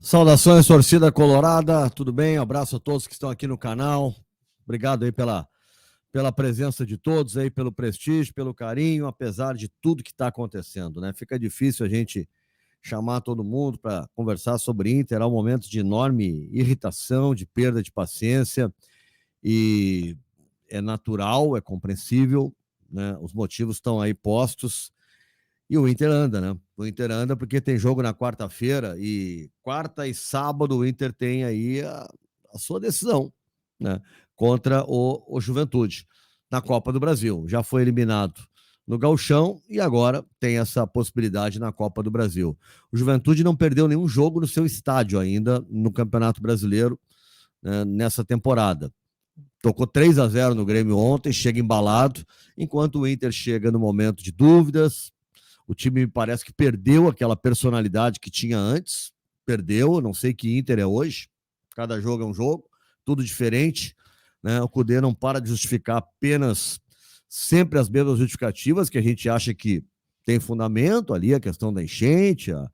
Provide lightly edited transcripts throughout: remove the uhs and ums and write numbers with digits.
Saudações, torcida colorada, tudo bem? Um abraço a todos que estão aqui no canal. Obrigado aí pela presença de todos aí, pelo prestígio, pelo carinho, apesar de tudo que está acontecendo, né? Fica difícil a gente chamar todo mundo para conversar sobre Inter, é um momento de enorme irritação, de perda de paciência, e é natural, é compreensível, né? Os motivos estão aí postos. E o Inter anda, né? O Inter anda porque tem jogo na quarta-feira e quarta e sábado o Inter tem aí a sua decisão, né? Contra o Juventude na Copa do Brasil. Já foi eliminado no Gauchão e agora tem essa possibilidade na Copa do Brasil. O Juventude não perdeu nenhum jogo no seu estádio ainda no Campeonato Brasileiro, né, nessa temporada. Tocou 3-0 no Grêmio ontem, chega embalado, enquanto o Inter chega no momento de dúvidas. O time me parece que perdeu aquela personalidade que tinha antes. Perdeu, não sei que Inter é hoje. Cada jogo é um jogo, tudo diferente, né? O Cudê não para de justificar apenas sempre as mesmas justificativas que a gente acha que tem fundamento ali, a questão da enchente, a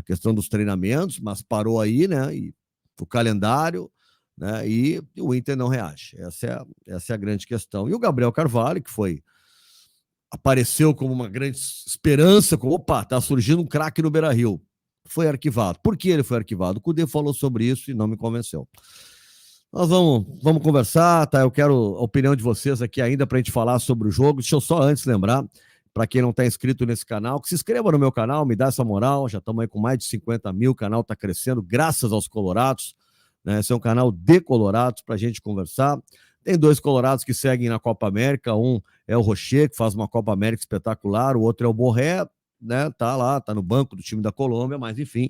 questão dos treinamentos, mas parou aí, né? E o calendário, né? E o Inter não reage. Essa é a grande questão. E o Gabriel Carvalho, que apareceu como uma grande esperança, como, opa, tá surgindo um craque no Beira-Rio. Foi arquivado. Por que ele foi arquivado? O Cudê falou sobre isso e não me convenceu. Nós vamos conversar, tá? Eu quero a opinião de vocês aqui ainda para a gente falar sobre o jogo. Deixa eu só antes lembrar, para quem não está inscrito nesse canal, que se inscreva no meu canal, me dá essa moral. Já estamos aí com mais de 50 mil, o canal está crescendo, graças aos colorados, né? Esse é um canal de colorados para a gente conversar. Tem dois colorados que seguem na Copa América, um é o Rocher, que faz uma Copa América espetacular, o outro é o Borré, né? Tá lá, tá no banco do time da Colômbia, mas enfim,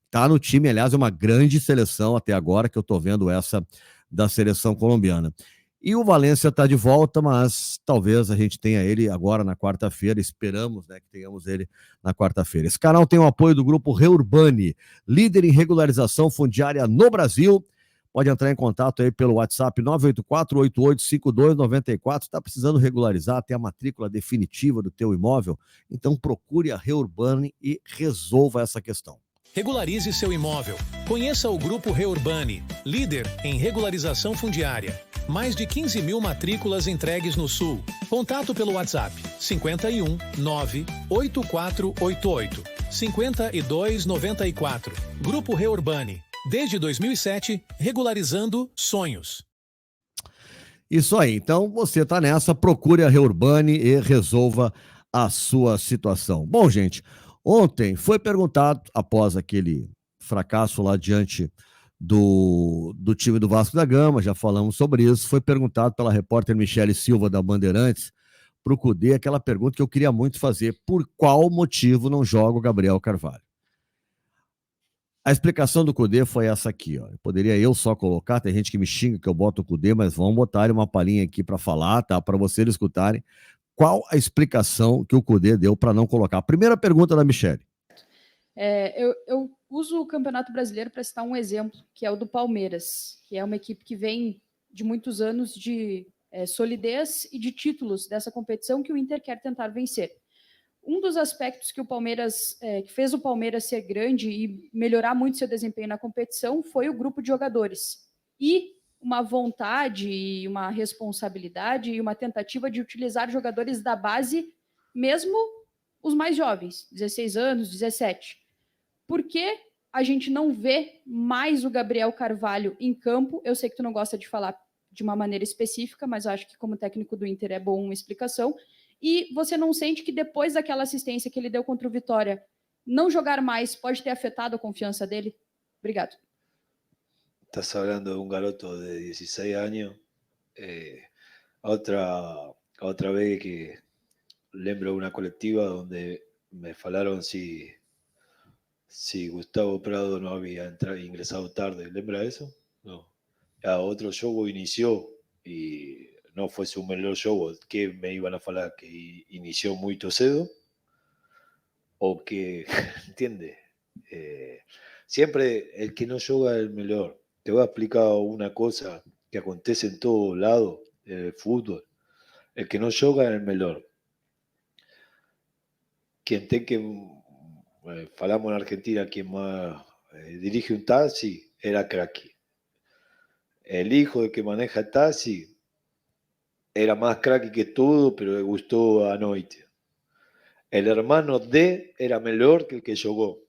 tá no time, aliás, é uma grande seleção até agora, que eu tô vendo essa da seleção colombiana. E o Valência está de volta, mas talvez a gente tenha ele agora na quarta-feira, esperamos, né, que tenhamos ele na quarta-feira. Esse canal tem o apoio do grupo Reurbani, líder em regularização fundiária no Brasil. Pode entrar em contato aí pelo WhatsApp 984-885294. Está precisando regularizar, ter a matrícula definitiva do teu imóvel? Então procure a Reurbani e resolva essa questão. Regularize seu imóvel. Conheça o Grupo Reurbani, líder em regularização fundiária. Mais de 15 mil matrículas entregues no Sul. Contato pelo WhatsApp 51 98488 5294. Grupo Reurbani. Desde 2007, regularizando sonhos. Isso aí. Então, você está nessa, procure a Reurbani e resolva a sua situação. Bom, gente, ontem foi perguntado, após aquele fracasso lá diante do time do Vasco da Gama, já falamos sobre isso, foi perguntado pela repórter Michele Silva da Bandeirantes para o Cudê aquela pergunta que eu queria muito fazer: por qual motivo não joga o Gabriel Carvalho? A explicação do Cudê foi essa aqui, ó. Poderia eu só colocar, tem gente que me xinga que eu boto o Cudê, mas vamos botar uma palhinha aqui para falar, tá? Para vocês escutarem qual a explicação que o Cudê deu para não colocar. A primeira pergunta da Michele. Eu uso o Campeonato Brasileiro para citar um exemplo, que é o do Palmeiras, que é uma equipe que vem de muitos anos de solidez e de títulos dessa competição que o Inter quer tentar vencer. Um dos aspectos que o Palmeiras, que fez o Palmeiras ser grande e melhorar muito seu desempenho na competição foi o grupo de jogadores. E uma vontade, e uma responsabilidade e uma tentativa de utilizar jogadores da base, mesmo os mais jovens, 16 anos, 17. Por que a gente não vê mais o Gabriel Carvalho em campo? Eu sei que tu não gosta de falar de uma maneira específica, mas eu acho que como técnico do Inter é bom uma explicação. E você não sente que depois daquela assistência que ele deu contra o Vitória, não jogar mais pode ter afetado a confiança dele? Obrigado. Estás hablando de un garoto de 16 años. Otra vez que lembro una colectiva donde me falaron si Gustavo Prado no había ingresado tarde. ¿Lembra eso? No. Otro show inició y no fue su mejor show. ¿Qué me iban a falar? ¿Que inició muy cedo? ¿O que, entiende? Siempre el que no juega es el mejor. Te voy a explicar una cosa que acontece en todo lado del fútbol. El que no juega es el mejor. Quien te que falamos en Argentina, quien más dirige un taxi, era cracky. El hijo de que maneja el taxi era más cracky que todo, pero le gustó a noite. El hermano de era mejor que el que jugó.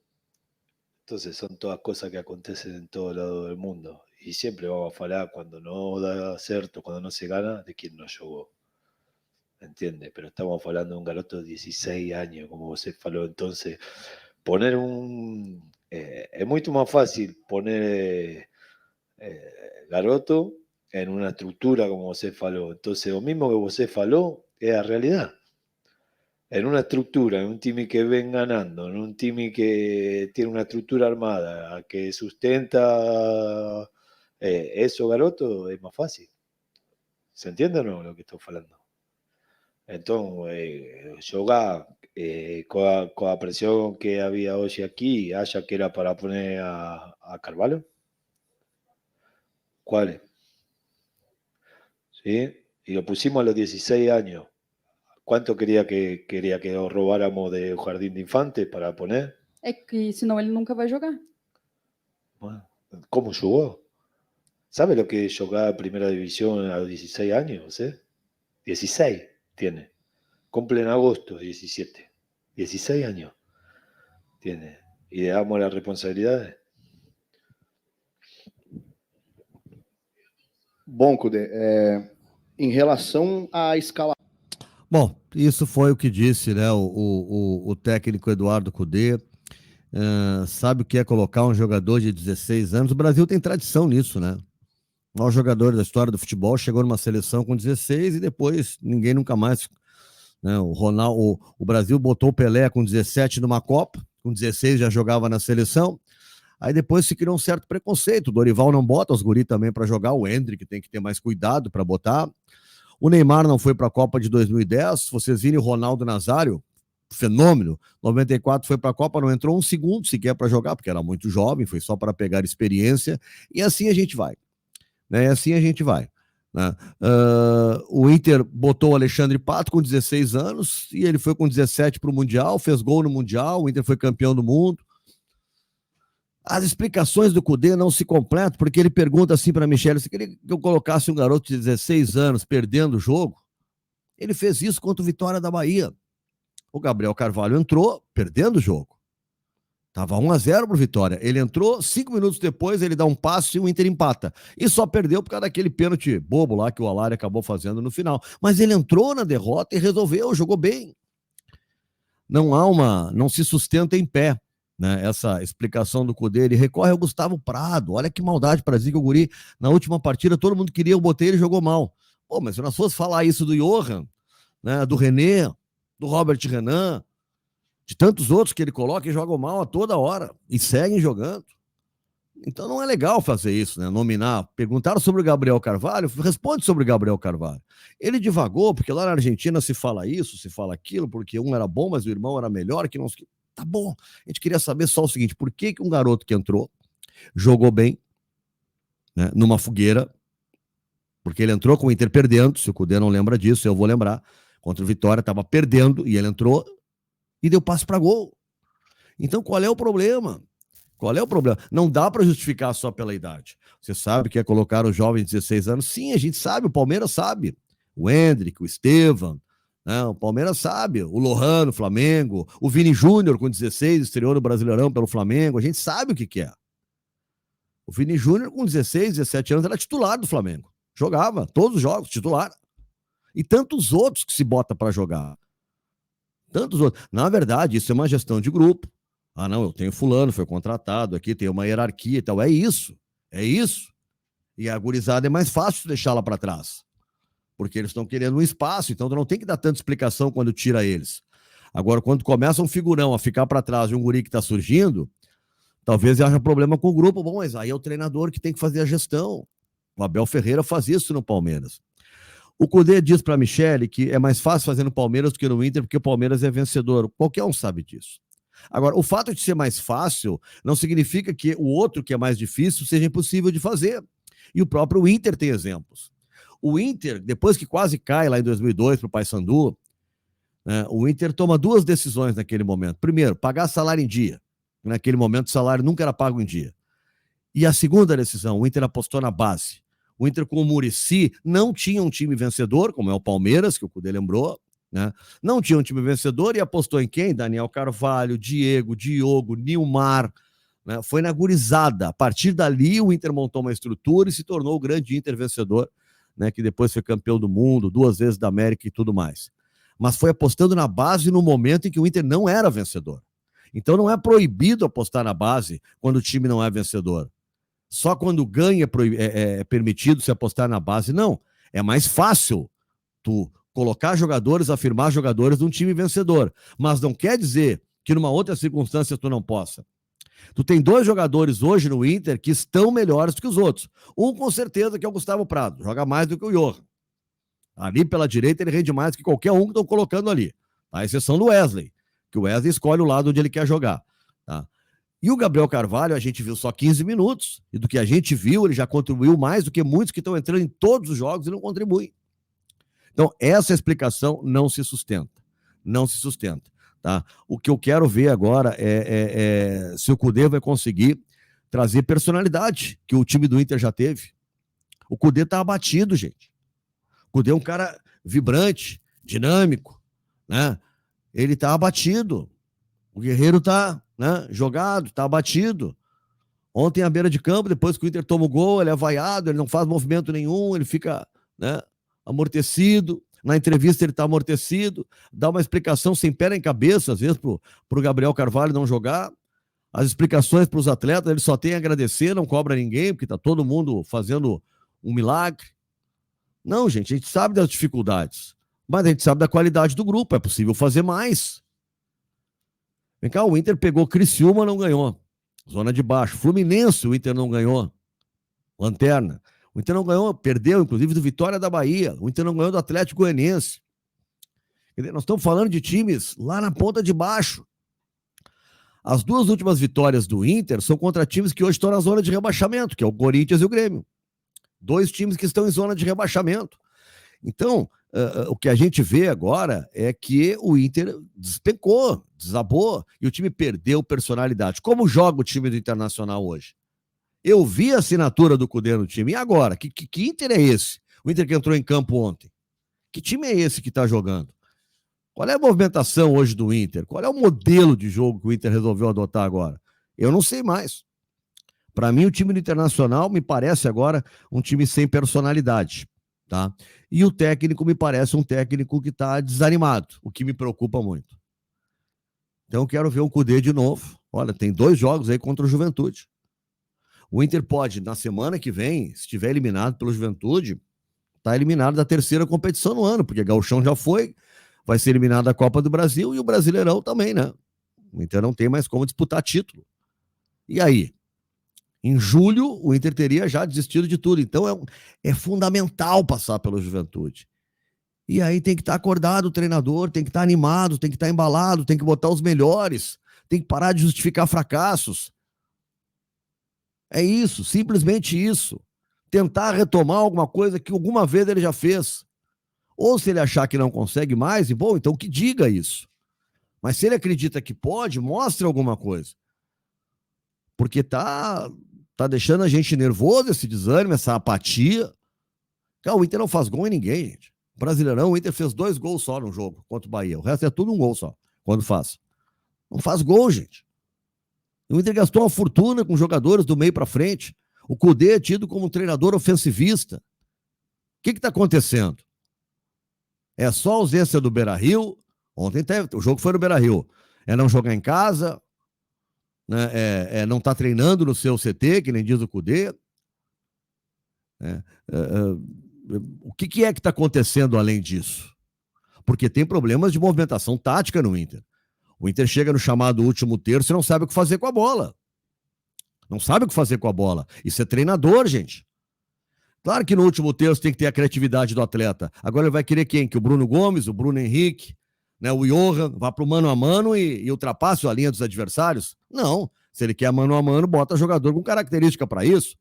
Entonces son todas cosas que acontecen en todo lado del mundo. Y siempre vamos a hablar cuando no da cierto, cuando no se gana, de quien no jugó. ¿Entiendes? Pero estamos hablando de un garoto de 16 años, como vos faló. Entonces, poner es mucho más fácil poner garoto en una estructura como vos faló. Entonces, lo mismo que vos faló es la realidad. En una estructura, en un time que ven ganando, en un time que tiene una estructura armada, que sustenta eso, garoto, es más fácil. ¿Se entiende o no lo que estoy hablando? Entonces, jogar con la presión que había hoy aquí, haya que era para poner a Carvalho. ¿Cuál? ¿Sí? Y lo pusimos a los 16 años. ¿Cuánto quería que robáramos de Jardín de Infantes para poner? É que senão ele nunca vai jogar. Bueno, ¿cómo jugó? ¿Sabe lo que es jugar a Primera División a los 16 años? 16 tiene. Cumple en agosto 17. 16 años tiene. Y le damos las responsabilidades. Bom, Cudê, em relação à escala. Bom, isso foi o que disse, né, o técnico Eduardo Cudê. Sabe o que é colocar um jogador de 16 anos? O Brasil tem tradição nisso, né? O maior jogador da história do futebol chegou numa seleção com 16 e depois ninguém nunca mais... Né? O Brasil botou o Pelé com 17 numa Copa, com 16 já jogava na seleção. Aí depois se criou um certo preconceito. O Dorival não bota os guri também para jogar, o Endrick tem que ter mais cuidado para botar. O Neymar não foi para a Copa de 2010. Vocês viram o Ronaldo Nazário, fenômeno. 94 foi para a Copa, não entrou um segundo sequer para jogar, porque era muito jovem, foi só para pegar experiência. E assim a gente vai. Né? E assim a gente vai. Né? O Inter botou o Alexandre Pato com 16 anos e ele foi com 17 para o Mundial, fez gol no Mundial, o Inter foi campeão do mundo. As explicações do Cudê não se completam, porque ele pergunta assim para Michele, se queria que eu colocasse um garoto de 16 anos perdendo o jogo? Ele fez isso contra o Vitória da Bahia. O Gabriel Carvalho entrou perdendo o jogo. Tava 1-0 pro Vitória. Ele entrou, 5 minutos depois ele dá um passe e o Inter empata. E só perdeu por causa daquele pênalti bobo lá que o Alari acabou fazendo no final. Mas ele entrou na derrota e resolveu, jogou bem. Não se sustenta em pé, né? Essa explicação do Cudê. Ele recorre ao Gustavo Prado. Olha que maldade para dizer que o guri, na última partida, todo mundo queria, eu botei, ele jogou mal. Pô, mas se nós fosse falar isso do Johan, né, do René, do Robert Renan, de tantos outros que ele coloca e jogam mal a toda hora e seguem jogando. Então não é legal fazer isso, né? Nominar. Perguntaram sobre o Gabriel Carvalho, responde sobre o Gabriel Carvalho. Ele divagou, porque lá na Argentina se fala isso, se fala aquilo, porque um era bom, mas o irmão era melhor, que não... Tá bom. A gente queria saber só o seguinte, por que um garoto que entrou, jogou bem, né, numa fogueira, porque ele entrou com o Inter perdendo, se o Cudê não lembra disso, eu vou lembrar, contra o Vitória, estava perdendo, e ele entrou e deu passe para gol. Então, qual é o problema? Qual é o problema? Não dá para justificar só pela idade. Você sabe que é colocar o jovem de 16 anos? Sim, a gente sabe, o Palmeiras sabe. O Endrick, o Estevam, né? O Palmeiras sabe. O Lohan, no Flamengo. O Vini Júnior, com 16, estreou no Brasileirão pelo Flamengo. A gente sabe o que é. O Vini Júnior, com 16, 17 anos, era titular do Flamengo. Jogava todos os jogos, titular. E tantos outros que se bota para jogar. Tantos outros. Na verdade, isso é uma gestão de grupo. Ah, não, eu tenho fulano, foi contratado aqui, tem uma hierarquia e tal. É isso. É isso. E a gurizada é mais fácil deixá-la para trás. Porque eles estão querendo um espaço, então tu não tem que dar tanta explicação quando tira eles. Agora, quando começa um figurão a ficar para trás de um guri que está surgindo, talvez haja problema com o grupo. Bom, mas aí é o treinador que tem que fazer a gestão. O Abel Ferreira faz isso no Palmeiras. O Cudê diz para a Michele que é mais fácil fazer no Palmeiras do que no Inter, porque o Palmeiras é vencedor. Qualquer um sabe disso. Agora, o fato de ser mais fácil não significa que o outro, que é mais difícil, seja impossível de fazer. E o próprio Inter tem exemplos. O Inter, depois que quase cai lá em 2002 para o Paysandu, né, o Inter toma duas decisões naquele momento. Primeiro, pagar salário em dia. Naquele momento o salário nunca era pago em dia. E a segunda decisão, o Inter apostou na base. O Inter com o Muricy não tinha um time vencedor, como é o Palmeiras, que o Cudê lembrou, né? Não tinha um time vencedor e apostou em quem? Daniel Carvalho, Diego, Diogo, Nilmar, né? Foi na gurizada. A partir dali o Inter montou uma estrutura e se tornou o grande Inter vencedor, né? Que depois foi campeão do mundo, 2 vezes da América e tudo mais. Mas foi apostando na base no momento em que o Inter não era vencedor. Então não é proibido apostar na base quando o time não é vencedor. Só quando ganha é permitido se apostar na base. Não, é mais fácil tu colocar jogadores, afirmar jogadores de um time vencedor. Mas não quer dizer que numa outra circunstância tu não possa. Tu tem 2 jogadores hoje no Inter que estão melhores do que os outros. Um com certeza que é o Gustavo Prado, joga mais do que o Johan. Ali pela direita ele rende mais que qualquer um que estão colocando ali. A exceção do Wesley, que o Wesley escolhe o lado onde ele quer jogar. Tá? E o Gabriel Carvalho, a gente viu só 15 minutos, e do que a gente viu, ele já contribuiu mais do que muitos que estão entrando em todos os jogos e não contribuem. Então, essa explicação não se sustenta. Não se sustenta. Tá? O que eu quero ver agora é se o Cudê vai conseguir trazer personalidade, que o time do Inter já teve. O Cudê tá abatido, gente. O Cudê é um cara vibrante, dinâmico, né? Ele tá abatido. O Guerreiro tá, né, jogado, tá abatido. Ontem à beira de campo, depois que o Inter toma o gol, ele é vaiado, ele não faz movimento nenhum, ele fica, né, amortecido. Na entrevista ele tá amortecido, dá uma explicação sem pé nem cabeça, às vezes, pro Gabriel Carvalho não jogar. As explicações para os atletas, ele só tem a agradecer, não cobra ninguém, porque tá todo mundo fazendo um milagre. Não, gente, a gente sabe das dificuldades, mas a gente sabe da qualidade do grupo, é possível fazer mais. Vem cá, o Inter pegou Criciúma, não ganhou. Zona de baixo. Fluminense, o Inter não ganhou. Lanterna. O Inter não ganhou, perdeu, inclusive, do Vitória da Bahia. O Inter não ganhou do Atlético Goianiense. Nós estamos falando de times lá na ponta de baixo. As 2 últimas vitórias do Inter são contra times que hoje estão na zona de rebaixamento, que é o Corinthians e o Grêmio. 2 times que estão em zona de rebaixamento. Então, o que a gente vê agora é que o Inter despencou, desabou, e o time perdeu personalidade. Como joga o time do Internacional hoje? Eu vi a assinatura do Cudê no time. E agora? Que Inter é esse? O Inter que entrou em campo ontem. Que time é esse que está jogando? Qual é a movimentação hoje do Inter? Qual é o modelo de jogo que o Inter resolveu adotar agora? Eu não sei mais. Para mim, o time do Internacional me parece agora um time sem personalidade. Tá? E o técnico me parece um técnico que está desanimado, o que me preocupa muito. Então, eu quero ver o Cudê de novo. Olha, tem 2 jogos aí contra o Juventude. O Inter pode, na semana que vem, se estiver eliminado pelo Juventude, tá eliminado da 3ª competição no ano, porque Gauchão já foi, vai ser eliminado da Copa do Brasil e o Brasileirão também, né? O Inter não tem mais como disputar título. E aí? Em julho, o Inter teria já desistido de tudo. Então, é fundamental passar pela Juventude. E aí tem que estar acordado o treinador, tem que estar animado, tem que estar embalado, tem que botar os melhores, tem que parar de justificar fracassos. É isso, simplesmente isso. Tentar retomar alguma coisa que alguma vez ele já fez. Ou se ele achar que não consegue mais, bom, então que diga isso. Mas se ele acredita que pode, mostre alguma coisa. Porque tá deixando a gente nervoso esse desânimo, essa apatia. Cara, o Inter não faz gol em ninguém, gente. O Brasileirão, o Inter fez 2 gols só no jogo contra o Bahia. O resto é tudo um gol só, quando faz. Não faz gol, gente. O Inter gastou uma fortuna com jogadores do meio para frente. O Cudê é tido como um treinador ofensivista. O que está acontecendo? É só a ausência do Beira-Rio. Ontem o jogo foi no Beira-Rio. É não jogar em casa, né? Não estar treinando no seu CT, que nem diz o Cudê. O que é que está acontecendo além disso? Porque tem problemas de movimentação tática no Inter. O Inter chega no chamado último terço e não sabe o que fazer com a bola. Não sabe o que fazer com a bola. Isso é treinador, gente. Claro que no último terço tem que ter a criatividade do atleta. Agora ele vai querer quem? Que o Bruno Gomes, o Bruno Henrique, né, o Johan, vá para o mano a mano e ultrapasse a linha dos adversários? Não. Se ele quer mano a mano, bota jogador com característica para isso.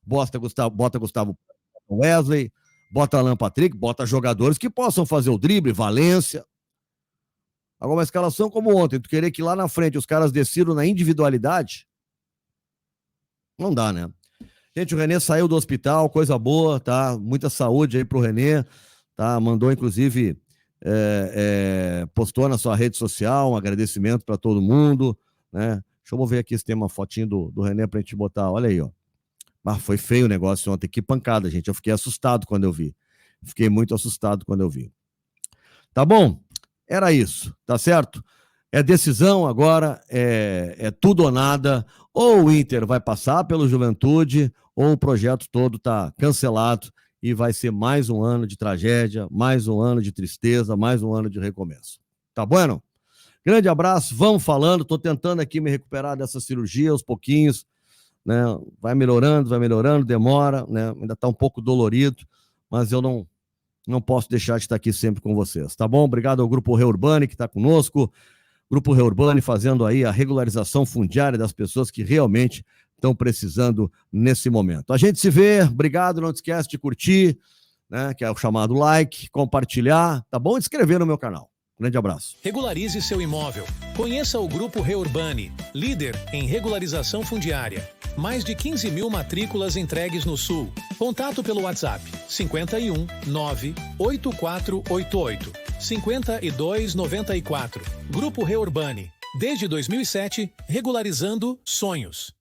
Bota Gustavo Wesley, bota Alan Patrick, bota jogadores que possam fazer o drible, Valência. Agora, uma escalação como ontem, tu querer que lá na frente os caras decidam na individualidade, não dá, né? Gente, o René saiu do hospital, coisa boa, tá? Muita saúde aí pro René, tá? Mandou, inclusive, postou na sua rede social um agradecimento para todo mundo, né? Deixa eu ver aqui se tem uma fotinho do René pra gente botar, olha aí, ó. Ah, foi feio o negócio ontem, que pancada, gente. Eu fiquei assustado quando eu vi. Fiquei muito assustado quando eu vi. Tá bom? Era isso, tá certo? É decisão agora, é tudo ou nada. Ou o Inter vai passar pelo Juventude, ou o projeto todo tá cancelado e vai ser mais um ano de tragédia, mais um ano de tristeza, mais um ano de recomeço. Tá bueno? Grande abraço, vamos falando. Tô tentando aqui me recuperar dessa cirurgia aos pouquinhos, né? Vai melhorando, demora, né? Ainda tá um pouco dolorido, mas eu não posso deixar de estar aqui sempre com vocês, tá bom? Obrigado ao Grupo Reurbani que está conosco, Grupo Reurbani fazendo aí a regularização fundiária das pessoas que realmente estão precisando nesse momento. A gente se vê, obrigado, não te esquece de curtir, né, que é o chamado like, compartilhar, tá bom? E se inscrever no meu canal. Grande abraço. Regularize seu imóvel. Conheça o Grupo Reurbani, líder em regularização fundiária. Mais de 15 mil matrículas entregues no Sul. Contato pelo WhatsApp 51 98488 5294. Grupo Reurbani. Desde 2007, regularizando sonhos.